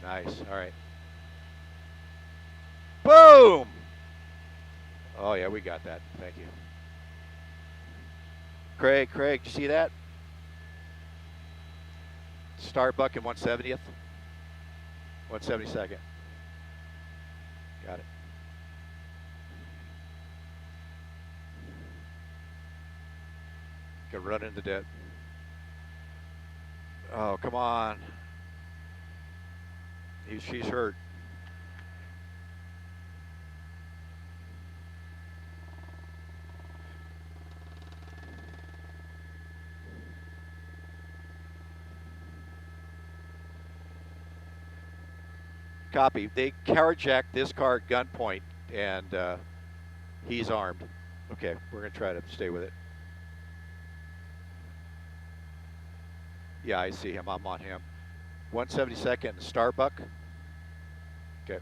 Nice. All right. Boom! Oh, yeah, we got that. Thank you. Craig, you see that? Starbuck in 170th, 172nd. Got it. Can run into debt. Oh, come on. She's hurt. Copy. They carjacked this car at gunpoint, and he's armed. Okay, we're going to try to stay with it. Yeah, I see him. I'm on him. 172nd, Starbuck. Okay.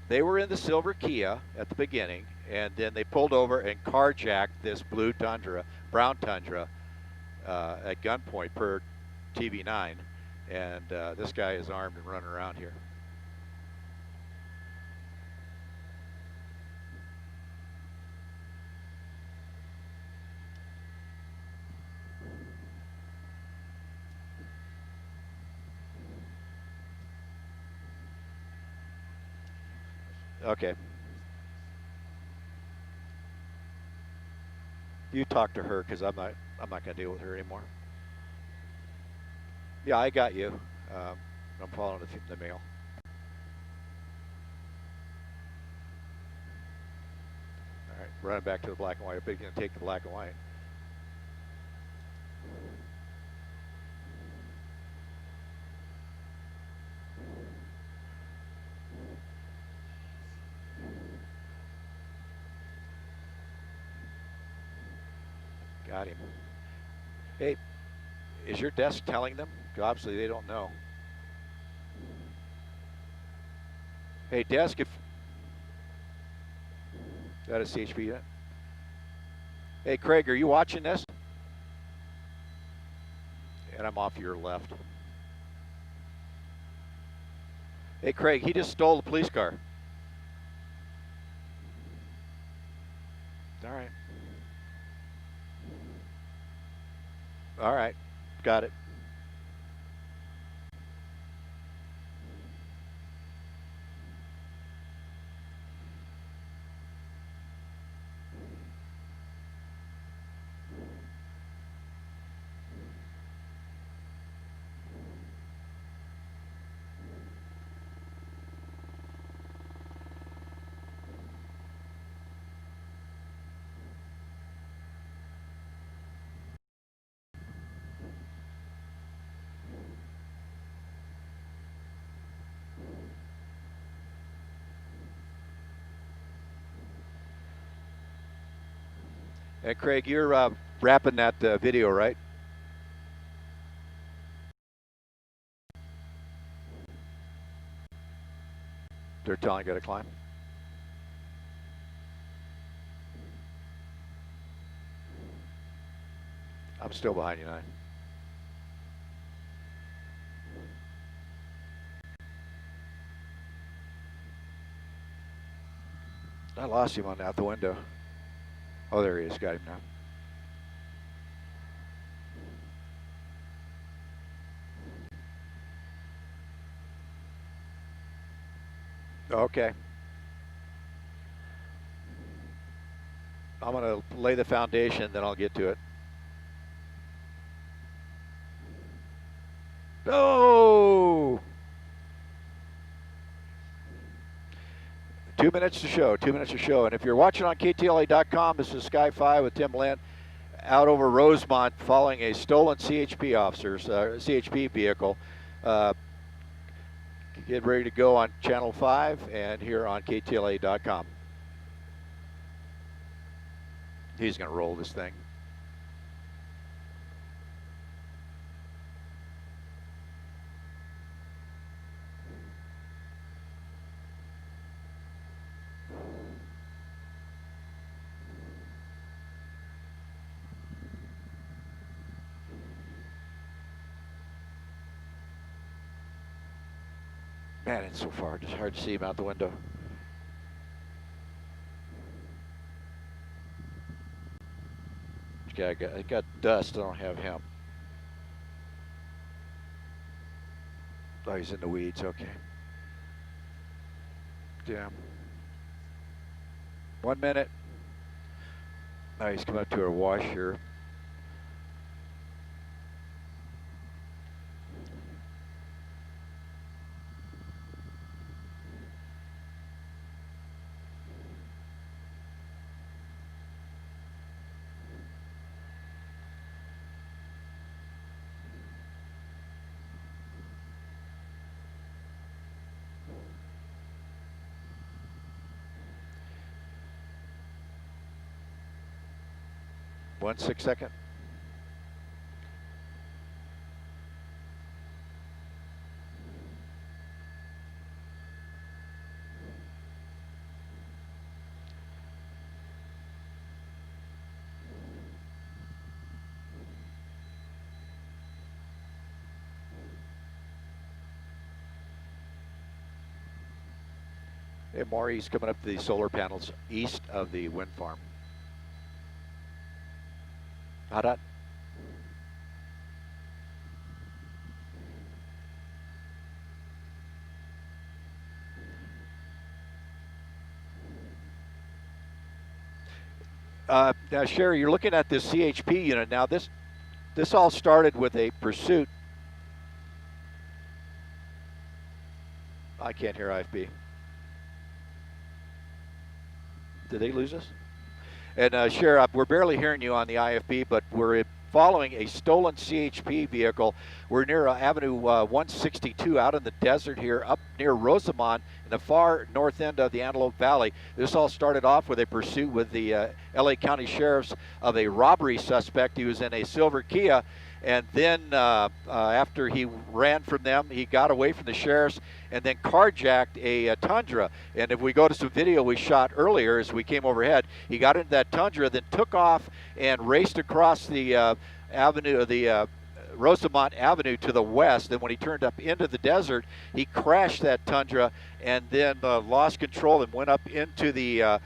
They were in the silver Kia at the beginning, and then they pulled over and carjacked this blue Tundra, brown Tundra, at gunpoint per TV9. And this guy is armed and running around here. Okay. You talk to her because I'm not going to deal with her anymore. Yeah, I got you. I'm following the mail. All right, running back to the black and white. I bet you're going to take the black and white. Got him. Hey, is your desk telling them? 'Cause obviously they don't know. Hey, desk, if that is CHP unit. Hey, Craig, are you watching this? And I'm off your left. Hey, Craig, he just stole the police car. All right. All right. Got it. And Craig, you're wrapping that video, right? They're telling you to climb. I'm still behind you, 9. I lost him out the window. Oh, there he is. Got him now. Okay. I'm going to lay the foundation, then I'll get to it. Oh! 2 minutes to show. 2 minutes to show. And if you're watching on KTLA.com, this is Sky 5 with Tim Lynn out over Rosemont following a stolen CHP CHP vehicle. Get ready to go on Channel 5 and here on KTLA.com. He's going to roll this thing. Man, it's so far. It's hard to see him out the window. I got dust. I don't have him. Oh, he's in the weeds. Okay. Yeah. 1 minute. Now he's coming up to a wash here. One 6 second. Hey, Maury's coming up to the solar panels east of the wind farm. How'd that? Now, Sherry, you're looking at this CHP unit. Now, this all started with a pursuit. I can't hear IFB. Did they lose us? And Sheriff, we're barely hearing you on the IFB, but we're following a stolen CHP vehicle. We're near Avenue 162 out in the desert here, up near Rosamond in the far north end of the Antelope Valley. This all started off with a pursuit with the LA County Sheriffs of a robbery suspect. He was in a silver Kia. And then after he ran from them, he got away from the sheriffs and then carjacked a Tundra. And if we go to some video we shot earlier as we came overhead, he got into that Tundra, then took off and raced across the Rosamond Avenue to the west. And when he turned up into the desert, he crashed that Tundra and then lost control and went up into the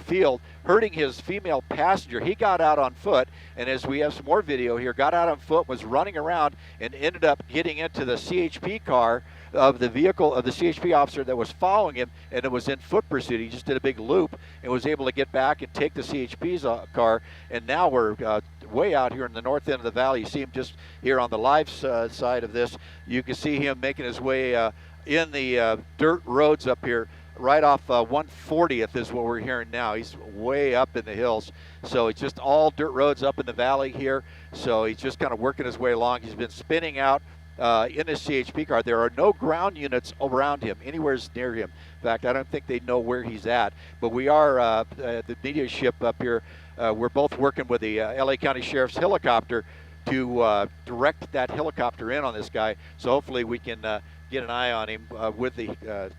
field, hurting his female passenger. He got out on foot, and as we have some more video here, got out on foot, was running around, and ended up getting into the CHP car of the vehicle of the CHP officer that was following him, and it was in foot pursuit. He just did a big loop and was able to get back and take the CHP's car, and now we're way out here in the north end of the valley. You see him just here on the live side of this. You can see him making his way in the dirt roads up here. Right off 140th is what we're hearing now. He's way up in the hills. So it's just all dirt roads up in the valley here. So he's just kind of working his way along. He's been spinning out in his CHP car. There are no ground units around him, anywhere near him. In fact, I don't think they know where he's at. But we are, the media ship up here, we're both working with the LA County Sheriff's helicopter to direct that helicopter in on this guy. So hopefully we can get an eye on him with the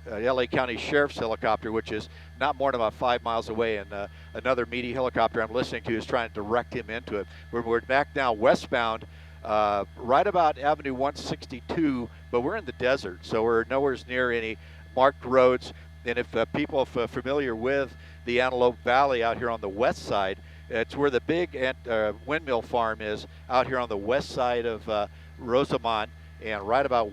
LA County Sheriff's helicopter, which is not more than about 5 miles away, and another media helicopter I'm listening to is trying to direct him into it. We're back now westbound, right about Avenue 162, but we're in the desert, so we're nowhere near any marked roads. And if people are familiar with the Antelope Valley out here on the west side, it's where the big windmill farm is, out here on the west side of Rosamond. And right about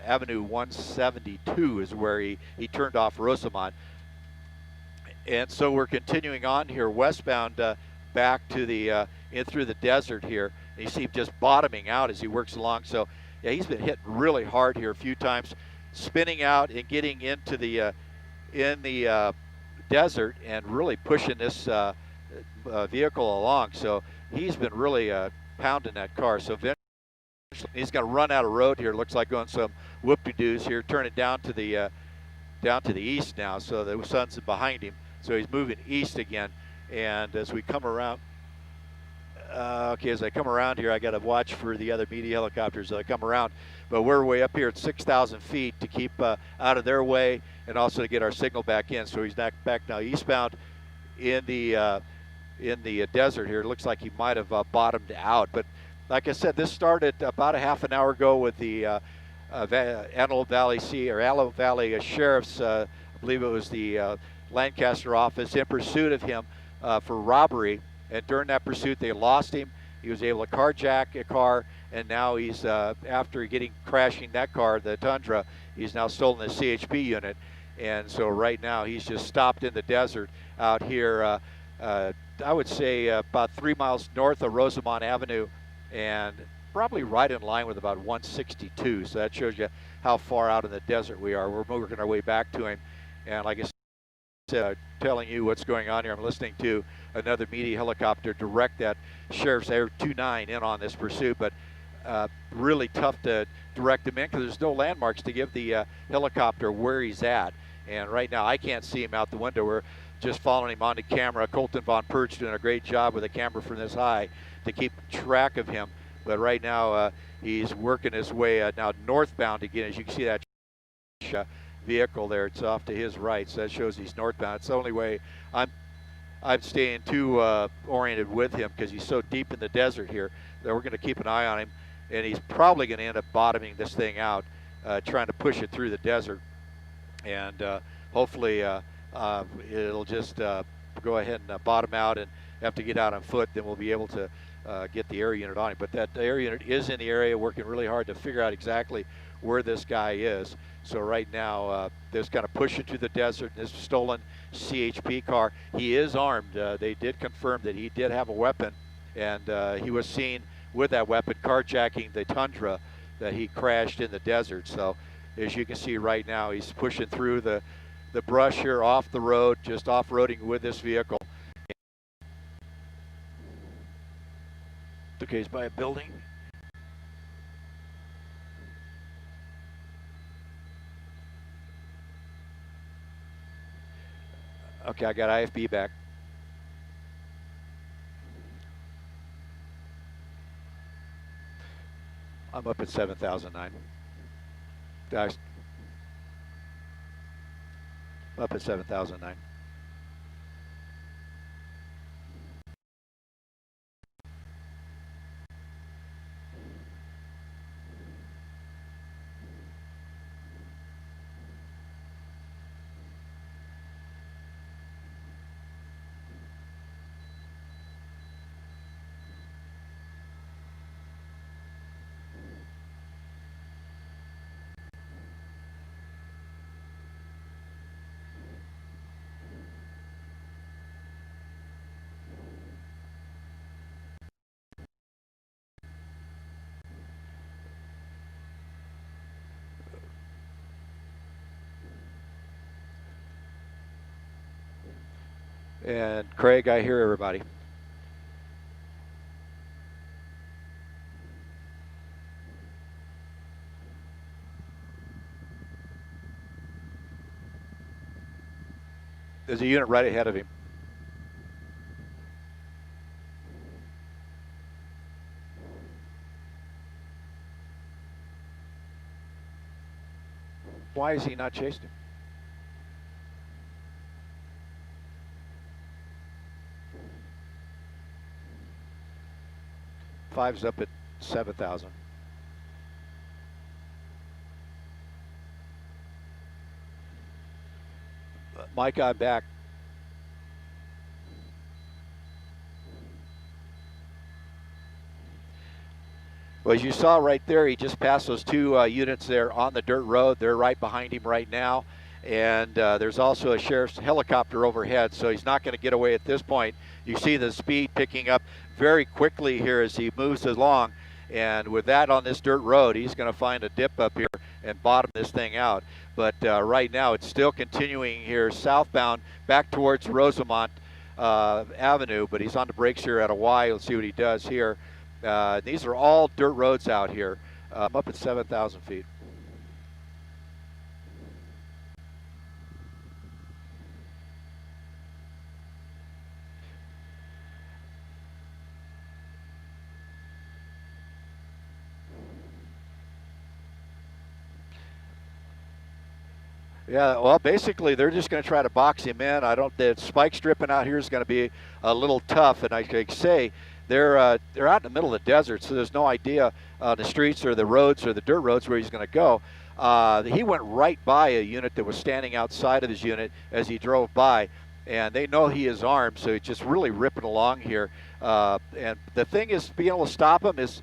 Avenue 172 is where he turned off Rosamond. And so we're continuing on here westbound back to the in through the desert here. And you see him just bottoming out as he works along. So yeah, he's been hit really hard here a few times, spinning out and getting into the desert and really pushing this vehicle along. So he's been really pounding that car. So he's going to run out of road here. Looks like going some whoop-de-doos here. Turn it down to the east now. So the sun's behind him. So he's moving east again. And as we come around, as I come around here, I got to watch for the other media helicopters as I come around. But we're way up here at 6,000 feet to keep out of their way and also to get our signal back in. So he's back now eastbound in the desert here. It looks like he might have bottomed out, but like I said, this started about a half an hour ago with the Antelope Valley Antelope Valley Sheriff's, I believe it was the Lancaster office, in pursuit of him for robbery. And during that pursuit, they lost him. He was able to carjack a car, and now he's, after crashing that car, the Tundra, he's now stolen the CHP unit. And so right now he's just stopped in the desert out here, I would say about 3 miles north of Rosamond Avenue, and probably right in line with about 162. So that shows you how far out in the desert we are. We're working our way back to him. And like I said, telling you what's going on here, I'm listening to another media helicopter direct that Sheriff's Air 29 in on this pursuit, but really tough to direct him in because there's no landmarks to give the helicopter where he's at. And right now I can't see him out the window. We're just following him on the camera. Colton Von Perch doing a great job with the camera from this high to keep track of him. But right now he's working his way now northbound again. As you can see that vehicle there, it's off to his right, so that shows he's northbound. It's the only way I'm staying too oriented with him because he's so deep in the desert here that we're going to keep an eye on him, and he's probably going to end up bottoming this thing out, trying to push it through the desert. And hopefully it'll just go ahead and bottom out and have to get out on foot. Then we'll be able to get the air unit on him. But that air unit is in the area working really hard to figure out exactly where this guy is. So right now they're kind of pushing through the desert in this stolen CHP car. He is armed. They did confirm that he did have a weapon, and he was seen with that weapon carjacking the Tundra that he crashed in the desert. So as you can see right now, he's pushing through the brush here off the road, just off-roading with this vehicle. Okay, he's by a building. Okay, I got IFB back. I'm up at 7,009. Guys, up at 7,009. And Craig, I hear everybody. There's a unit right ahead of him. Why is he not chasing him? Five's up at 7,000. Mike, I'm back. Well, as you saw right there, he just passed those two units there on the dirt road. They're right behind him right now. And there's also a sheriff's helicopter overhead, so he's not going to get away at this point. You see the speed picking up very quickly here as he moves along. And with that on this dirt road, he's going to find a dip up here and bottom this thing out. But right now, it's still continuing here southbound back towards Rosamond Avenue, but he's on the brakes here at a Y. Let's see what he does here. These are all dirt roads out here. I'm up at 7,000 feet. Yeah, well, basically, they're just going to try to box him in. The spike stripping out here is going to be a little tough, and I could say they're out in the middle of the desert, so there's no idea the streets or the roads or the dirt roads where he's going to go. He went right by a unit that was standing outside of his unit as he drove by, and they know he is armed, so he's just really ripping along here. And the thing is, being able to stop him is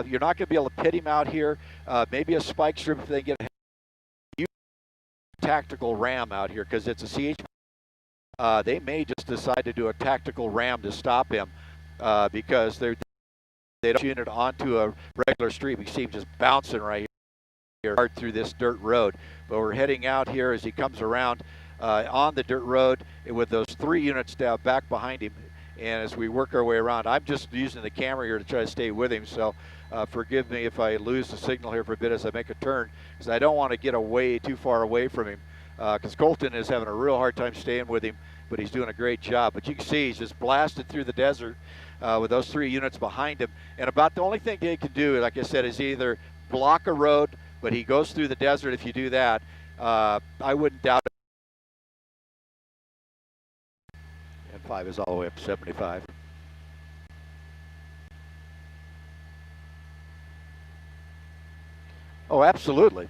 you're not going to be able to pit him out here. Maybe a spike strip if they get a tactical ram out here because it's a CHP. They may just decide to do a tactical ram to stop him because they don't unit onto a regular street. We see him just bouncing right here hard through this dirt road. But we're heading out here as he comes around on the dirt road with those 3 units down back behind him. And as we work our way around, I'm just using the camera here to try to stay with him. So forgive me if I lose the signal here for a bit as I make a turn, because I don't want to get away too far away from him. Because Colton is having a real hard time staying with him, but he's doing a great job. But you can see he's just blasted through the desert with those 3 units behind him. And about the only thing they can do, like I said, is either block a road, but he goes through the desert. If you do that, I wouldn't doubt it. And 5 is all the way up to 75. Oh, absolutely.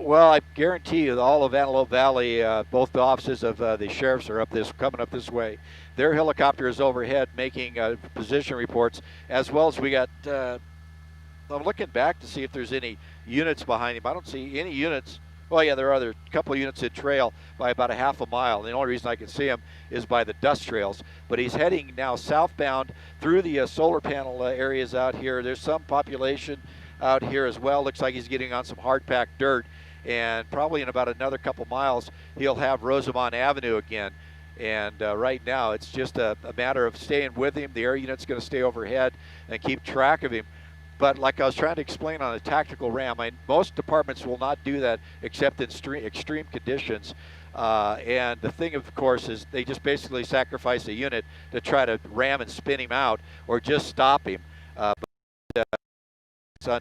Well, I guarantee you, all of Antelope Valley, both the offices of the sheriffs are coming up this way. Their helicopter is overhead making position reports, as well as we got. I'm looking back to see if there's any units behind him. I don't see any units. Well, yeah, there are a couple of units in trail by about a half a mile. The only reason I can see him is by the dust trails. But he's heading now southbound through the solar panel areas out here. There's some population out here as well. Looks like he's getting on some hard-packed dirt. And probably in about another couple miles, he'll have Rosamond Avenue again. And right now, it's just a matter of staying with him. The air unit's going to stay overhead and keep track of him. But like I was trying to explain on a tactical ram, most departments will not do that except in extreme conditions. And the thing, of course, is they just basically sacrifice a unit to try to ram and spin him out or just stop him.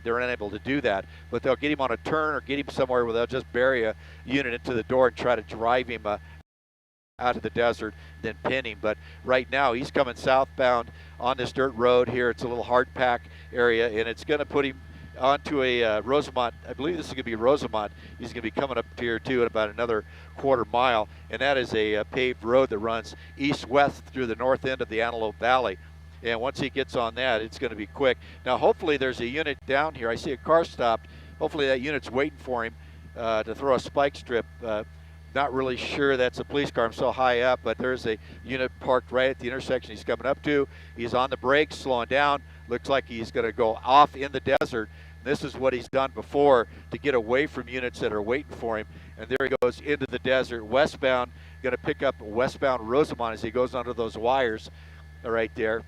They're unable to do that, but they'll get him on a turn or get him somewhere where they'll just bury a unit into the door and try to drive him out of the desert, then pin him. But right now he's coming southbound on this dirt road here. It's a little hard pack area, and it's going to put him onto a Rosamond. I believe this is going to be Rosamond. He's going to be coming up here too in about another quarter mile, and that is a paved road that runs east-west through the north end of the Antelope Valley. And once he gets on that, it's going to be quick. Now, hopefully there's a unit down here. I see a car stopped. Hopefully that unit's waiting for him to throw a spike strip. Not really sure that's a police car. I'm so high up, but there's a unit parked right at the intersection he's coming up to. He's on the brakes, slowing down. Looks like he's going to go off in the desert. This is what he's done before to get away from units that are waiting for him. And there he goes into the desert, westbound. Going to pick up westbound Rosamond as he goes under those wires right there.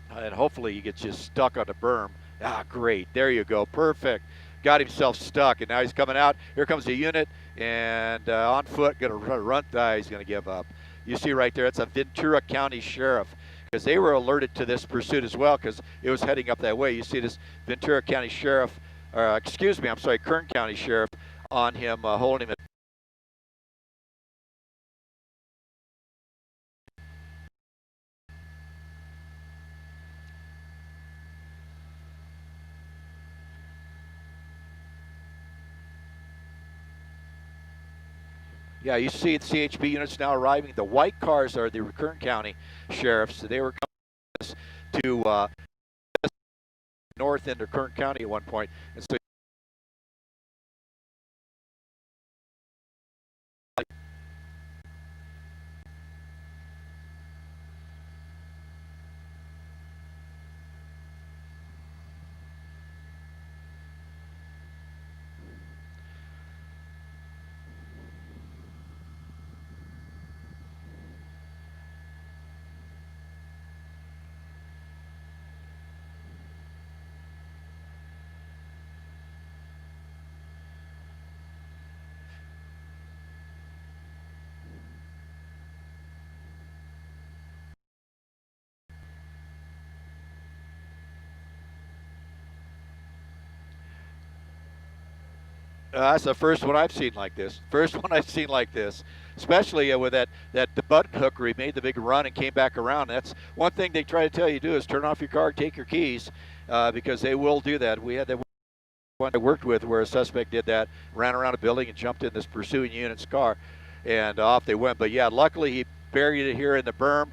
And hopefully he gets just stuck on the berm. Ah, great. There you go. Perfect. Got himself stuck, and now he's coming out. Here comes the unit, and on foot, going to run. He's going to give up. You see right there, it's a Ventura County Sheriff, because they were alerted to this pursuit as well, because it was heading up that way. You see this Ventura County Sheriff, Kern County Sheriff on him, holding him at. Yeah, you see the CHP units now arriving. The white cars are the Kern County sheriffs. They were coming to north end of Kern County at one point, and so. That's the first one I've seen like this. First one I've seen like this, especially with that the butt hooker. He made the big run and came back around. That's one thing they try to tell you to do is turn off your car, take your keys, because they will do that. We had that one I worked with where a suspect did that, ran around a building and jumped in this pursuing unit's car, and off they went. But yeah, luckily he buried it here in the berm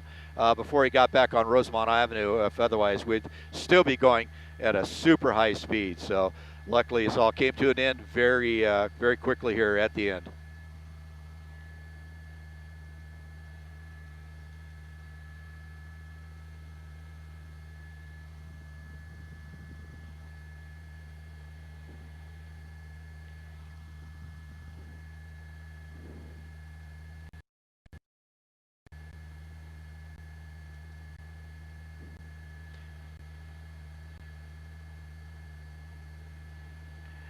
before he got back on Rosemont Avenue. If otherwise, we'd still be going at a super high speed. So luckily, this all came to an end very quickly here at the end.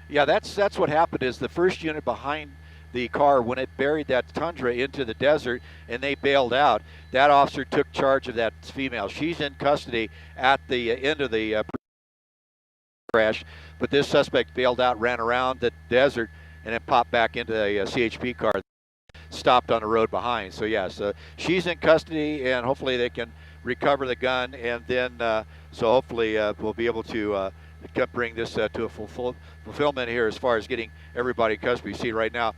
Yeah, that's what happened. Is the first unit behind the car when it buried that Tundra into the desert and they bailed out. That officer took charge of that female. She's in custody at the end of the crash, but this suspect bailed out, ran around the desert, and then popped back into a CHP car, stopped on the road behind. So yeah, so she's in custody, and hopefully they can recover the gun, and then so hopefully we'll be able to bring this to a fulfillment here as far as getting everybody in custody. You see right now,